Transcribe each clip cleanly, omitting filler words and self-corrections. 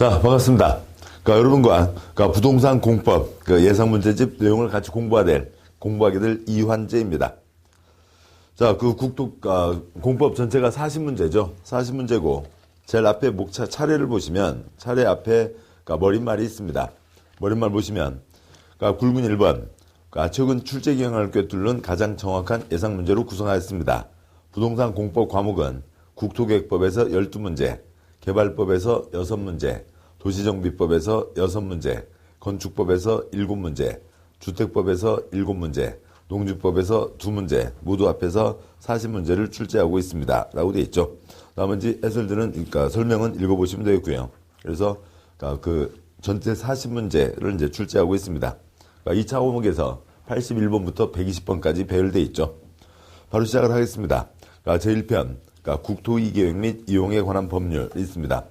자, 반갑습니다. 여러분과 부동산 공법 예상 문제집 내용을 같이 공부하게 될 이환재입니다. 자, 공법 전체가 40문제죠. 40문제고, 제일 앞에 차례를 보시면, 차례 앞에 머릿말이 있습니다. 머릿말 보시면, 굵은 1번, 최근 출제 경향을 꿰뚫는 가장 정확한 예상 문제로 구성하였습니다. 부동산 공법 과목은 국토계획법에서 12문제, 개발법에서 6문제, 도시정비법에서 6문제, 건축법에서 7문제, 주택법에서 7문제, 농지법에서 2문제, 모두 합해서 40문제를 출제하고 있습니다. 라고 되어 있죠. 나머지 해설들은, 설명은 읽어보시면 되겠고요. 그래서, 전체 40문제를 이제 출제하고 있습니다. 2차 과목에서 81번부터 120번까지 배열되어 있죠. 바로 시작을 하겠습니다. 제1편, 국토 계획 및 이용에 관한 법률이 있습니다.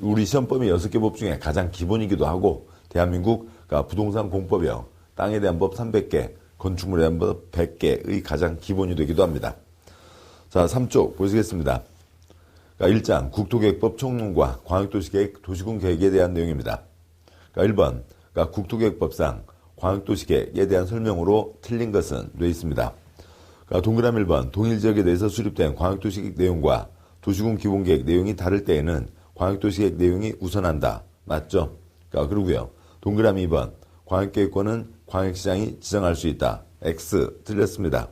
우리 시험범위 6개 법 중에 가장 기본이기도 하고, 대한민국 부동산 공법이요. 땅에 대한 법 300개, 건축물에 대한 법 100개의 가장 기본이 되기도 합니다. 자, 3쪽 보시겠습니다. 1장 국토계획법 총론과 광역도시계획 도시군 계획에 대한 내용입니다. 1번 국토계획법상 광역도시계획에 대한 설명으로 틀린 것은 되어 있습니다. 동그라미 1번 동일지역에 대해서 수립된 광역도시계획 내용과 도시군 기본계획 내용이 다를 때에는 광역도시계획 내용이 우선한다. 맞죠? 그러고요. 동그라미 2번 광역계획권은 광역시장이 지정할 수 있다. X 틀렸습니다.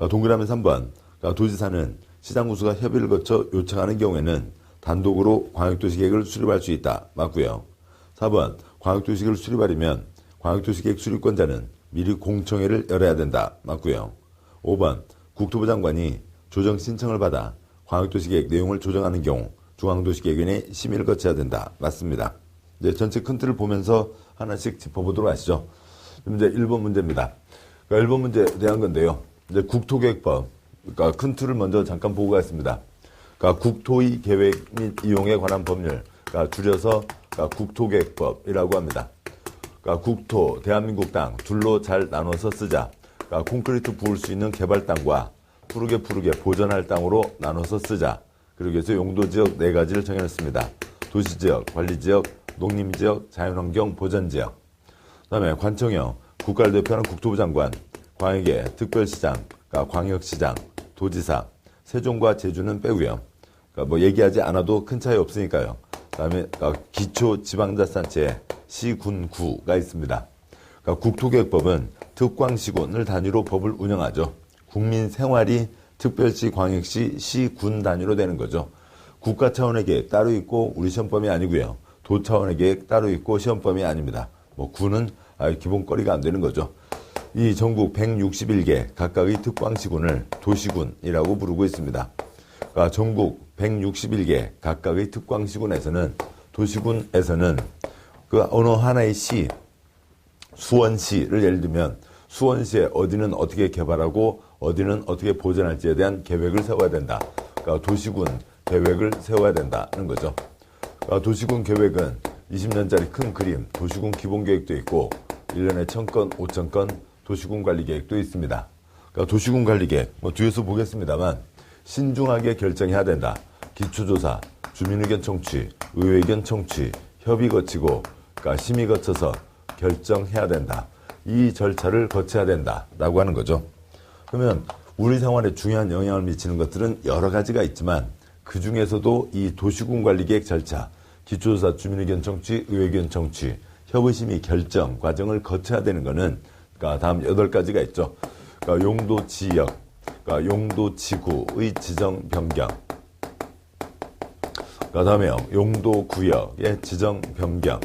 동그라미 3번 도지사는 시장 구수가 협의를 거쳐 요청하는 경우에는 단독으로 광역도시계획을 수립할 수 있다. 맞고요. 4번 광역도시계획을 수립하려면 광역도시계획 수립권자는 미리 공청회를 열어야 된다. 맞고요. 5번 국토부 장관이 조정 신청을 받아 광역도시계획 내용을 조정하는 경우 중앙도시계획위원회 심의를 거쳐야 된다. 맞습니다. 이제 전체 큰 틀을 보면서 하나씩 짚어보도록 하시죠. 이제 1번 문제입니다. 1번 문제에 대한 건데요. 이제 국토계획법, 큰 틀을 먼저 잠깐 보고 가겠습니다. 국토의 계획 및 이용에 관한 법률, 줄여서 국토계획법이라고 합니다. 국토, 대한민국 땅 둘로 잘 나눠서 쓰자. 콘크리트 부을 수 있는 개발 땅과 푸르게 보전할 땅으로 나눠서 쓰자. 그러기 위해서 용도지역 4가지를 정해놨습니다. 도시지역, 관리지역, 농림지역, 자연환경, 보전지역. 그 다음에 관청형, 국가를 대표하는 국토부 장관, 광역의 특별시장, 광역시장, 도지사, 세종과 제주는 빼고요. 얘기하지 않아도 큰 차이 없으니까요. 그 다음에 기초지방자치단체에 시, 군, 구가 있습니다. 국토계획법은 특광시군을 단위로 법을 운영하죠. 국민생활이 특별시, 광역시, 시, 군 단위로 되는 거죠. 국가 차원의 계획 따로 있고 우리 시험범위 아니고요. 도 차원의 계획 따로 있고 시험범위 아닙니다. 군은 기본거리가 안 되는 거죠. 이 전국 161개 각각의 특광시군을 도시군이라고 부르고 있습니다. 전국 161개 각각의 특광시군에서는 도시군에서는 어느 하나의 시, 수원시를 예를 들면 수원시에 어디는 어떻게 개발하고 어디는 어떻게 보존할지에 대한 계획을 세워야 된다. 도시군 계획을 세워야 된다는 거죠. 도시군 계획은 20년짜리 큰 그림, 도시군 기본계획도 있고 1년에 1000건, 5000건 도시군 관리계획도 있습니다. 도시군 관리계획, 뒤에서 보겠습니다만 신중하게 결정해야 된다. 기초조사, 주민의견 청취, 의회의견 청취, 협의 거치고 심의 거쳐서 결정해야 된다. 이 절차를 거쳐야 된다라고 하는 거죠. 그러면 우리 생활에 중요한 영향을 미치는 것들은 여러 가지가 있지만 그 중에서도 이 도시군 관리계획 절차, 기초조사, 주민의견 청취, 의회의견 청취, 협의심의 결정 과정을 거쳐야 되는 것은 다음 8가지가 있죠. 용도 지역, 용도 지구의 지정 변경, 그 다음에 용도 구역의 지정 변경,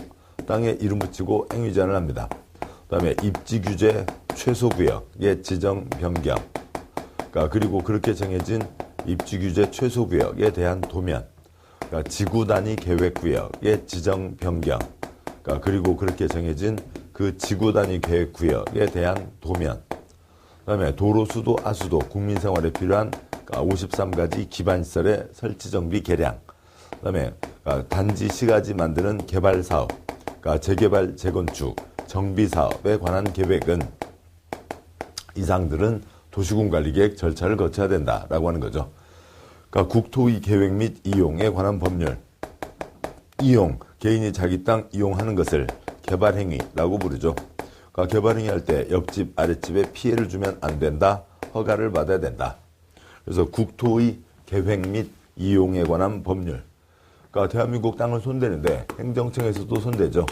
땅에 이름 붙이고 행위 제한을 합니다. 그 다음에 입지 규제 최소 구역의 지정 변경, 그리고 그렇게 정해진 입지 규제 최소 구역에 대한 도면, 지구 단위 계획 구역의 지정 변경, 그리고 그렇게 정해진 그 지구 단위 계획 구역에 대한 도면, 그 다음에 도로, 수도, 하수도, 국민 생활에 필요한 53가지 기반시설의 설치 정비 개량, 그 다음에 단지 시가지 만드는 개발 사업, 재개발, 재건축, 정비 사업에 관한 계획은 이상들은 도시군 관리계획 절차를 거쳐야 된다라고 하는 거죠. 국토의 계획 및 이용에 관한 법률. 이용, 개인이 자기 땅 이용하는 것을 개발행위라고 부르죠. 그러니까 개발행위 할 때 옆집, 아랫집에 피해를 주면 안 된다. 허가를 받아야 된다. 그래서 국토의 계획 및 이용에 관한 법률. 그러니까 대한민국 땅을 손대는데 행정청에서도 손대죠.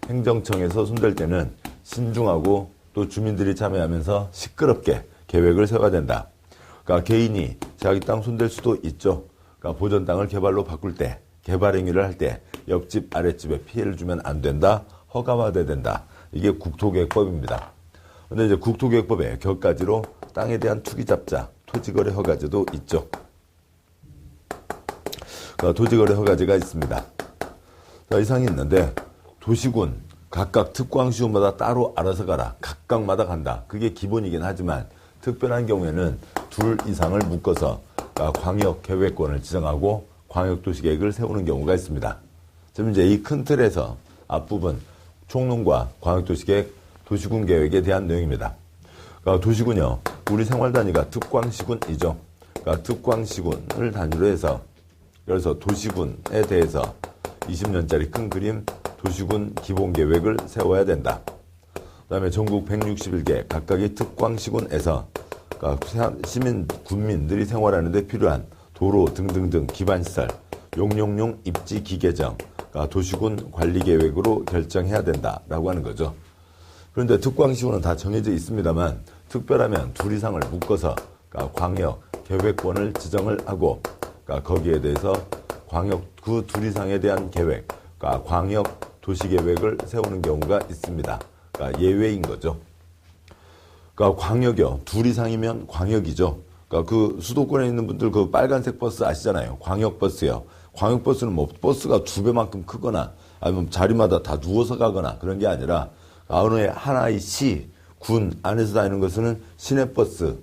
행정청에서 손댈 때는 신중하고 또 주민들이 참여하면서 시끄럽게 계획을 세워야 된다. 그러니까 개인이 자기 땅 손댈 수도 있죠. 그러니까 보전 땅을 개발로 바꿀 때, 개발 행위를 할 때 옆집, 아랫집에 피해를 주면 안 된다. 허가받아야 된다. 이게 국토계획법입니다. 근데 이제 국토계획법의 격가지로 땅에 대한 투기잡자, 토지거래 허가제도 있죠. 그러니까 토지거래 허가제가 있습니다. 자, 이상이 있는데 도시군 각각 특광시효마다 따로 알아서 가라. 각각마다 간다. 그게 기본이긴 하지만 특별한 경우에는 둘 이상을 묶어서 광역계획권을 지정하고 광역도시계획을 세우는 경우가 있습니다. 지금 이제 이 큰 틀에서 앞부분 총론과 광역도시계획, 도시군 계획에 대한 내용입니다. 그러니까 도시군요, 우리 생활 단위가 특광시군이죠. 그러니까 특광시군을 단위로 해서 그래서 도시군에 대해서 20년짜리 큰 그림 도시군 기본계획을 세워야 된다. 그 다음에 전국 161개 각각의 특광시군에서 그러니까 시민, 군민들이 생활하는 데 필요한 도로 등등등 기반시설, 용용용 입지 기계정, 그러니까 도시군 관리계획으로 결정해야 된다라고 하는 거죠. 그런데 특광시군은 다 정해져 있습니다만 특별하면 둘 이상을 묶어서 그러니까 광역 계획권을 지정을 하고 그러니까 거기에 대해서 광역 그 둘 이상에 대한 계획, 그러니까 광역 도시계획을 세우는 경우가 있습니다. 그러니까 예외인 거죠. 그러니까 광역이요. 둘 이상이면 광역이죠. 그러니까 그 수도권에 있는 분들 그 빨간색 버스 아시잖아요. 광역버스요. 광역버스는 뭐 버스가 2배만큼 크거나 아니면 자리마다 다 누워서 가거나 그런 게 아니라 어느 하나의 시, 군 안에서 다니는 것은 시내버스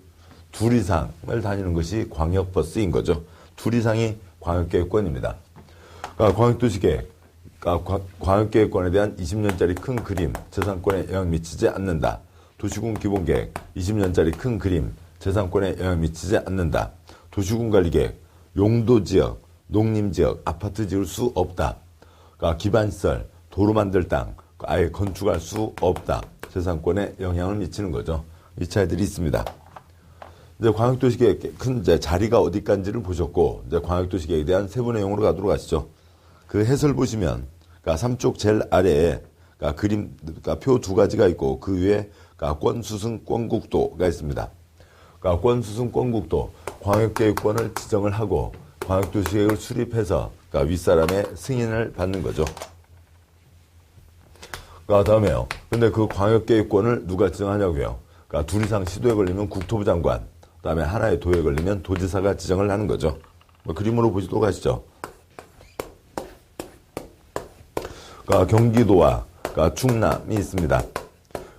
둘 이상을 다니는 것이 광역버스인 거죠. 둘 이상이 광역계획권입니다. 그러니까 광역도시계획, 그러니까 광역계획권에 대한 20년짜리 큰 그림, 재산권에 영향 미치지 않는다. 도시군 기본계획, 20년짜리 큰 그림, 재산권에 영향 미치지 않는다. 도시군 관리계획, 용도지역, 농림지역, 아파트 지을 수 없다. 그러니까 기반시설, 도로 만들 땅, 아예 건축할 수 없다. 재산권에 영향을 미치는 거죠. 이 차이들이 있습니다. 이제 광역도시계획 큰 이제 자리가 어디까지를 보셨고, 이제 광역도시계획에 대한 세부 내용으로 가도록 하시죠. 그 해설 보시면, 그러니까 삼쪽 제일 아래에 그러니까 그림, 그러니까 표 두 가지가 있고, 그 위에 그러니까 권수승 권국도가 있습니다. 그러니까 권수승 권국도, 광역계획권을 지정을 하고, 광역도시계획을 수립해서, 그러니까 윗사람의 승인을 받는 거죠. 그러니까 다음에요. 근데 그 광역계획권을 누가 지정하냐고요? 그러니까 둘 이상 시도에 걸리면 국토부 장관, 그 다음에 하나의 도에 걸리면 도지사가 지정을 하는 거죠. 뭐 그림으로 보시도록 하시죠. 그러니까 경기도와 그러니까 충남이 있습니다.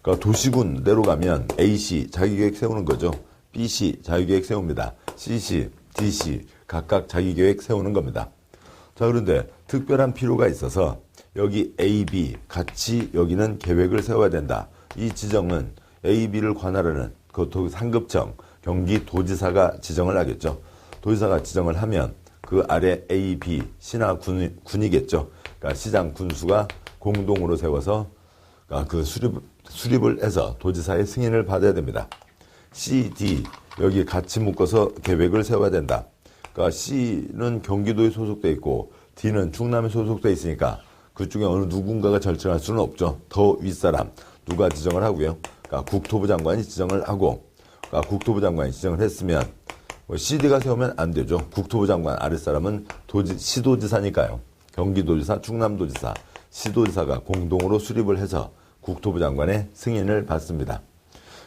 그러니까 도시군대로 가면 A시 자기계획 세우는 거죠. B시 자기계획 세웁니다. C시, D시 각각 자기계획 세우는 겁니다. 자, 그런데 특별한 필요가 있어서 여기 A, B 같이 여기는 계획을 세워야 된다. 이 지정은 A, B를 관할하는 그것도 상급청, 경기도지사가 지정을 하겠죠. 도지사가 지정을 하면 그 아래 A, B, 시나 군이겠죠. 그러니까 시장, 군수가 공동으로 세워서 그러니까 그 수립을 해서 도지사의 승인을 받아야 됩니다. C, D 여기 같이 묶어서 계획을 세워야 된다. 그러니까 C는 경기도에 소속돼 있고 D는 충남에 소속돼 있으니까 그중에 어느 누군가가 결정할 수는 없죠. 더 윗사람 누가 지정을 하고요. 그러니까 국토부 장관이 지정을 하고, 그러니까 국토부 장관이 지정을 했으면 뭐 CD가 세우면 안 되죠. 국토부 장관 아랫사람은 시도지사니까요. 경기도지사, 충남도지사, 시도지사가 공동으로 수립을 해서 국토부 장관의 승인을 받습니다.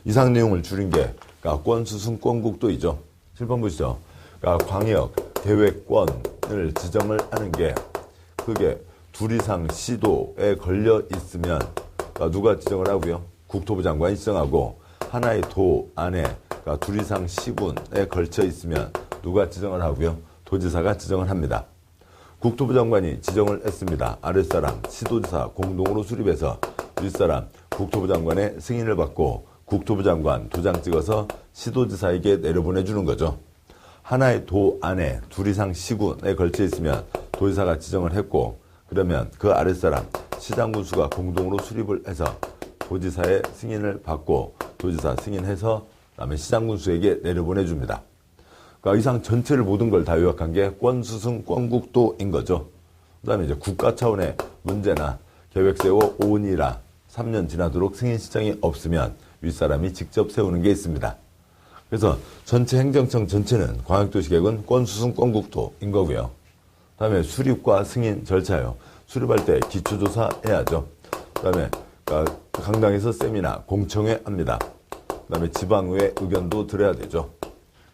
이상 내용을 줄인 게 그러니까 권수승 권국도이죠. 7번 보시죠. 그러니까 광역 계획권을 지정을 하는 게 그게 둘 이상 시도에 걸려 있으면 그러니까 누가 지정을 하고요. 국토부 장관이 지정하고 하나의 도 안에 그러니까 둘 이상 시군에 걸쳐 있으면 누가 지정을 하고요. 도지사가 지정을 합니다. 국토부 장관이 지정을 했습니다. 아랫사람 시도지사 공동으로 수립해서 윗사람 국토부 장관의 승인을 받고 국토부 장관 도장 찍어서 시도지사에게 내려보내주는 거죠. 하나의 도 안에 둘 이상 시군에 걸쳐 있으면 도지사가 지정을 했고 그러면 그 아랫사람 시장군수가 공동으로 수립을 해서 도지사의 승인을 받고 도지사 승인해서 그다음에 시장군수에게 내려보내줍니다. 그러니까 이상 전체를 모든 걸 다 요약한 게 권수승 권국도인 거죠. 그다음에 이제 국가 차원의 문제나 계획 세워 5년이나 3년 지나도록 승인 신청이 없으면 윗사람이 직접 세우는 게 있습니다. 그래서 전체 행정청 전체는 광역도시계획은 권수승 권국도인 거고요. 그다음에 수립과 승인 절차요. 수립할 때 기초조사 해야죠. 그다음에 강당에서 세미나 공청회 합니다. 그다음에 지방의회 의견도 들어야 되죠.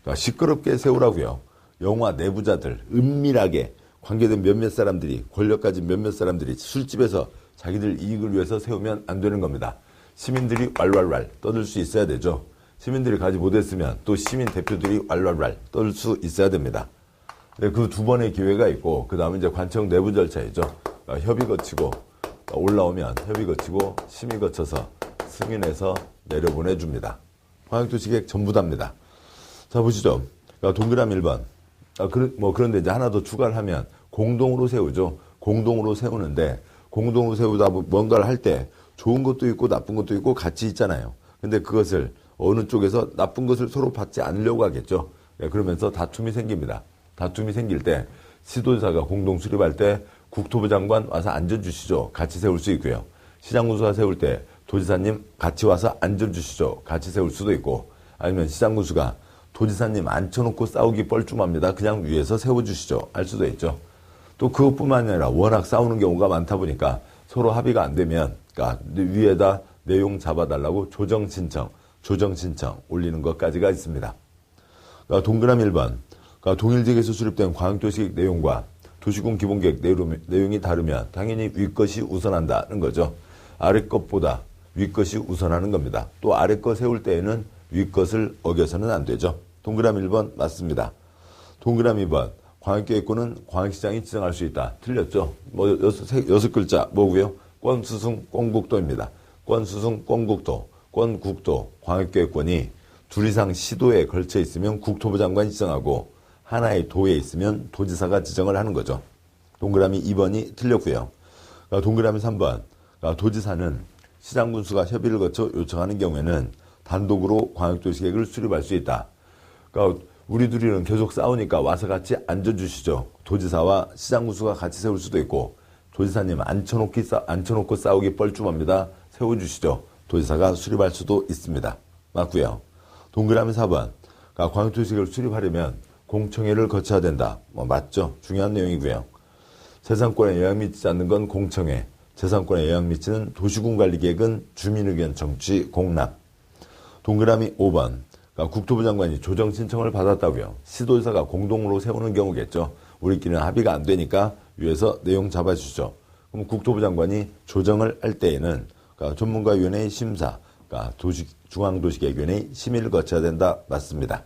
그러니까 시끄럽게 세우라고요. 영화 내부자들 은밀하게 관계된 몇몇 사람들이 권력 가진 몇몇 사람들이 술집에서 자기들 이익을 위해서 세우면 안 되는 겁니다. 시민들이 왈왈왈 떠들 수 있어야 되죠. 시민들이 가지 못했으면 또 시민 대표들이 왈왈왈 떠들 수 있어야 됩니다. 그 두 번의 기회가 있고 그 다음에 이제 관청 내부 절차이죠. 협의 거치고 올라오면 협의 거치고 심의 거쳐서 승인해서 내려보내줍니다. 광역도시계획 전부 다입니다. 자 보시죠. 동그라미 1번. 그런데 이제 하나 더 추가를 하면 공동으로 세우죠. 공동으로 세우는데 공동으로 세우다 뭔가를 할 때 좋은 것도 있고 나쁜 것도 있고 같이 있잖아요. 근데 그것을 어느 쪽에서 나쁜 것을 서로 받지 않으려고 하겠죠. 그러면서 다툼이 생깁니다. 다툼이 생길 때 시도지사가 공동 수립할 때 국토부 장관 와서 앉아주시죠. 같이 세울 수 있고요. 시장군수가 세울 때 도지사님 같이 와서 앉아주시죠. 같이 세울 수도 있고 아니면 시장군수가 도지사님 앉혀놓고 싸우기 뻘쭘합니다. 그냥 위에서 세워주시죠. 할 수도 있죠. 또 그것뿐만 아니라 워낙 싸우는 경우가 많다 보니까 서로 합의가 안 되면 그러니까 위에다 내용 잡아달라고 조정 신청 올리는 것까지가 있습니다. 그러니까 동그라미 1번. 그러니까 동일지역에서 수립된 광역도시계획 내용과 도시군 기본계획 내용이 다르면 당연히 윗것이 우선한다는 거죠. 아래 것보다 윗것이 우선하는 겁니다. 또 아래 것 세울 때에는 윗것을 어겨서는 안 되죠. 동그라미 1번 맞습니다. 동그라미 2번. 광역계획권은 광역시장이 지정할 수 있다. 틀렸죠. 여섯 글자 뭐고요? 권수승 권국도입니다. 권수승 권국도, 권국도 광역계획권이 둘 이상 시도에 걸쳐 있으면 국토부 장관이 지정하고 하나의 도에 있으면 도지사가 지정을 하는 거죠. 동그라미 2번이 틀렸고요. 동그라미 3번. 도지사는 시장군수가 협의를 거쳐 요청하는 경우에는 단독으로 광역도시계획을 수립할 수 있다. 그러니까 우리 둘이는 계속 싸우니까 와서 같이 앉아주시죠. 도지사와 시장군수가 같이 세울 수도 있고 도지사님 앉혀놓고 싸우기 뻘쭘합니다. 세워주시죠. 도지사가 수립할 수도 있습니다. 맞고요. 동그라미 4번. 광역도시계획을 수립하려면 공청회를 거쳐야 된다. 맞죠? 중요한 내용이고요. 재산권에 영향 미치지 않는 건 공청회. 재산권에 영향 미치는 도시군관리계획은 주민의견 청취 공람. 동그라미 5번. 국토부 장관이 조정 신청을 받았다고요. 시도지사가 공동으로 세우는 경우겠죠. 우리끼리는 합의가 안 되니까 위에서 내용 잡아주죠. 그럼 국토부 장관이 조정을 할 때에는 전문가위원회의 심사, 중앙도시계획위원회의 심의를 거쳐야 된다. 맞습니다.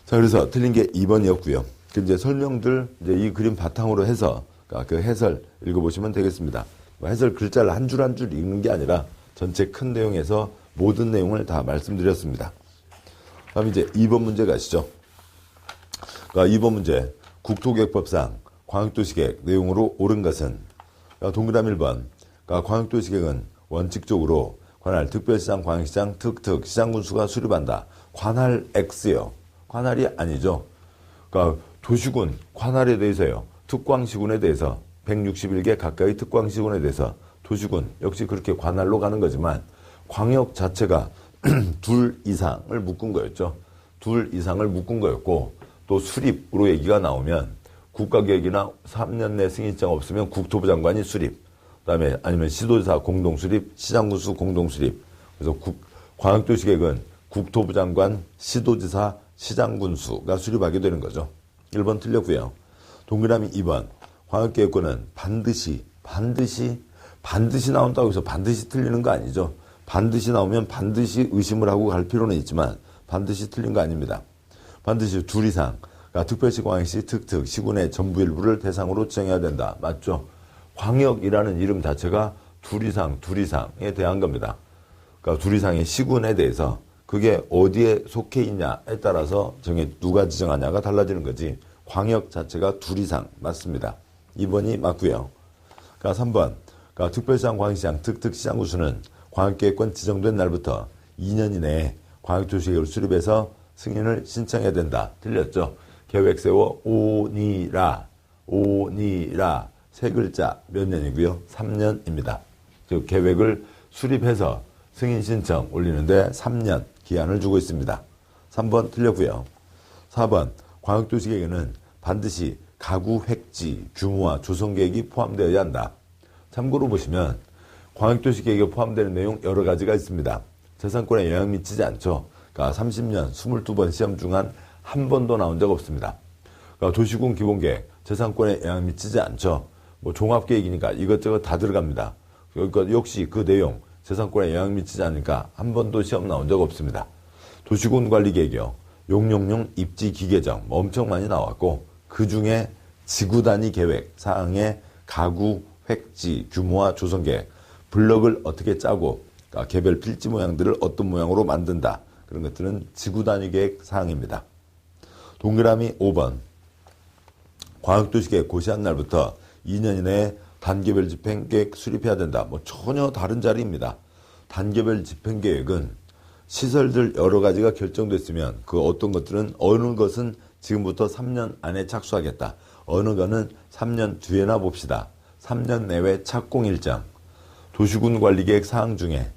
자, 그래서 틀린 게 2번이었고요. 이제 설명들 이제 이 그림 바탕으로 해서 그 해설 읽어보시면 되겠습니다. 해설 글자를 한 줄 한 줄 읽는 게 아니라 전체 큰 내용에서 모든 내용을 다 말씀드렸습니다. 다음 이제 2번 문제 가시죠. 2번 문제. 국토계획법상 광역도시계획 내용으로 옳은 것은 동그라미 1번. 광역도시계획은 원칙적으로 관할 특별시장, 광역시장, 특특, 시장군수가 수립한다. 관할 X요. 관할이 아니죠. 도시군, 관할에 대해서요. 특광시군에 대해서 161개 가까이 특광시군에 대해서 도시군 역시 그렇게 관할로 가는 거지만 광역 자체가 둘 이상을 묶은 거였죠. 둘 이상을 묶은 거였고 또 수립으로 얘기가 나오면 국가계획이나 3년 내 승인장 없으면 국토부 장관이 수립, 그다음에 아니면 시도지사 공동수립, 시장군수 공동수립. 그래서 광역도시계획은 국토부 장관, 시도지사, 시장군수가 수립하게 되는 거죠. 1번 틀렸고요. 동그라미 2번. 광역계획권은 반드시 나온다고 해서 반드시 틀리는 거 아니죠. 반드시 나오면 반드시 의심을 하고 갈 필요는 있지만 반드시 틀린 거 아닙니다. 반드시 둘 이상, 특별시, 광역시, 특특, 시군의 전부 일부를 대상으로 지정해야 된다. 맞죠? 광역이라는 이름 자체가 둘 이상에 대한 겁니다. 둘 이상의 시군에 대해서 그게 어디에 속해 있냐에 따라서 누가 지정하냐가 달라지는 거지 광역 자체가 둘 이상 맞습니다. 2번이 맞고요. 그러니까 3번. 그러니까 특별시장, 광역시장, 특특시장구수는 광역계획권 지정된 날부터 2년 이내에 광역도시계획을 수립해서 승인을 신청해야 된다. 틀렸죠? 계획 세워 오니라 세 글자 몇 년이고요? 3년입니다. 즉 계획을 수립해서 승인 신청 올리는데 3년 기한을 주고 있습니다. 3번 틀렸고요. 4번 광역도시계획에는 반드시 가구 획지, 규모와 조성계획이 포함되어야 한다. 참고로 보시면 광역도시계획에 포함되는 내용 여러 가지가 있습니다. 재산권에 영향 미치지 않죠. 그러니까 30년 22번 시험 중 한 번도 나온 적 없습니다. 그러니까 도시군 기본계획, 재산권에 영향 미치지 않죠. 뭐 종합계획이니까 이것저것 다 들어갑니다. 그러니까 역시 그 내용 재산권에 영향 미치지 않으니까 한 번도 시험 나온 적 없습니다. 도시군 관리계획이요. 용용용 입지 기계정 엄청 많이 나왔고 그 중에 지구 단위 계획 사항에 가구, 획지, 규모와 조성계획, 블럭을 어떻게 짜고 그러니까 개별 필지 모양들을 어떤 모양으로 만든다. 그런 것들은 지구 단위 계획 사항입니다. 동그라미 5번. 광역도시계획 고시한 날부터 2년 이내에 단계별 집행계획 수립해야 된다. 뭐 전혀 다른 자리입니다. 단계별 집행계획은 시설들 여러 가지가 결정됐으면 그 어떤 것들은 어느 것은 지금부터 3년 안에 착수하겠다. 어느 거는 3년 뒤에나 봅시다. 3년 내외 착공 일정. 도시군 관리계획 사항 중에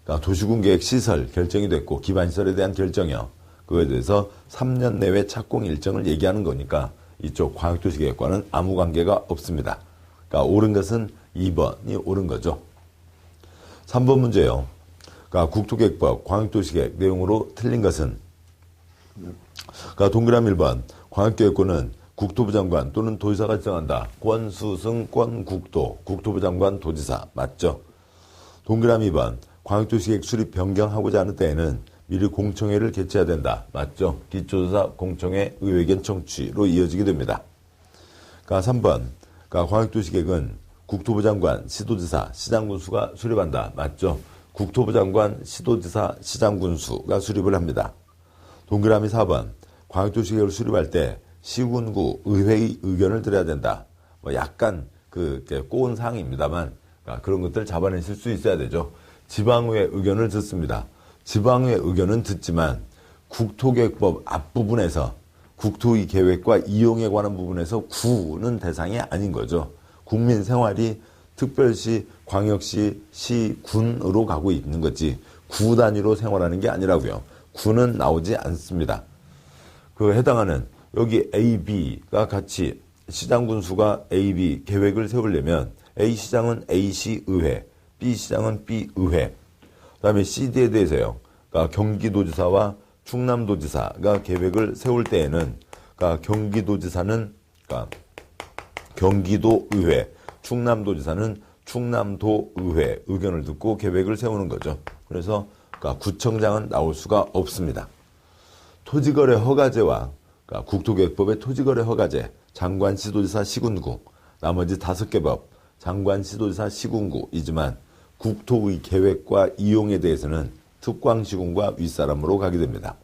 그러니까 도시군 계획 시설 결정이 됐고 기반시설에 대한 결정이요. 그거에 대해서 3년 내외 착공 일정을 얘기하는 거니까 이쪽 광역도시계획과는 아무 관계가 없습니다. 그러니까 옳은 것은 2번이 옳은 거죠. 3번 문제요. 그러니까 국토계획법 광역도시계획 내용으로 틀린 것은 그러니까 동그라미 1번 광역계획권은 국토부 장관 또는 도지사가 지정한다. 권수승 권국도 국토부 장관 도지사 맞죠? 동그라미 2번 광역도시계획 수립 변경하고자 하는 때에는 미리 공청회를 개최해야 된다. 맞죠? 기초조사 공청회 의견 청취로 이어지게 됩니다. 그러니까 3번 그러니까 광역도시계획은 국토부 장관, 시도지사, 시장군수가 수립한다. 맞죠? 국토부 장관, 시도지사, 시장군수가 수립을 합니다. 동그라미 4번 광역도시계획을 수립할 때 시군구 의회의 의견을 들어야 된다. 뭐 약간 꼬운 사항입니다만 그러니까 그런 것들 잡아내실 수 있어야 되죠. 지방의회 의견을 듣습니다. 지방의회 의견은 듣지만 국토계획법 앞부분에서 국토의 계획과 이용에 관한 부분에서 구는 대상이 아닌 거죠. 국민 생활이 특별시, 광역시, 시, 군으로 가고 있는 거지 구 단위로 생활하는 게 아니라고요. 구는 나오지 않습니다. 그 해당하는 여기 A, B가 같이 시장군수가 A, B 계획을 세우려면 A시장은 A시 의회, B시장은 B의회, 그 다음에 CD에 대해서요. 그러니까 경기도지사와 충남도지사가 계획을 세울 때에는 그러니까 경기도지사는 그러니까 경기도의회, 충남도지사는 충남도의회 의견을 듣고 계획을 세우는 거죠. 그래서 그러니까 구청장은 나올 수가 없습니다. 토지거래 허가제와 그러니까 국토계획법의 토지거래 허가제, 장관, 시도지사, 시군구, 나머지 5개 법, 장관, 시도지사, 시군구이지만 국토의 계획과 이용에 대해서는 특광시군과 윗사람으로 가게 됩니다.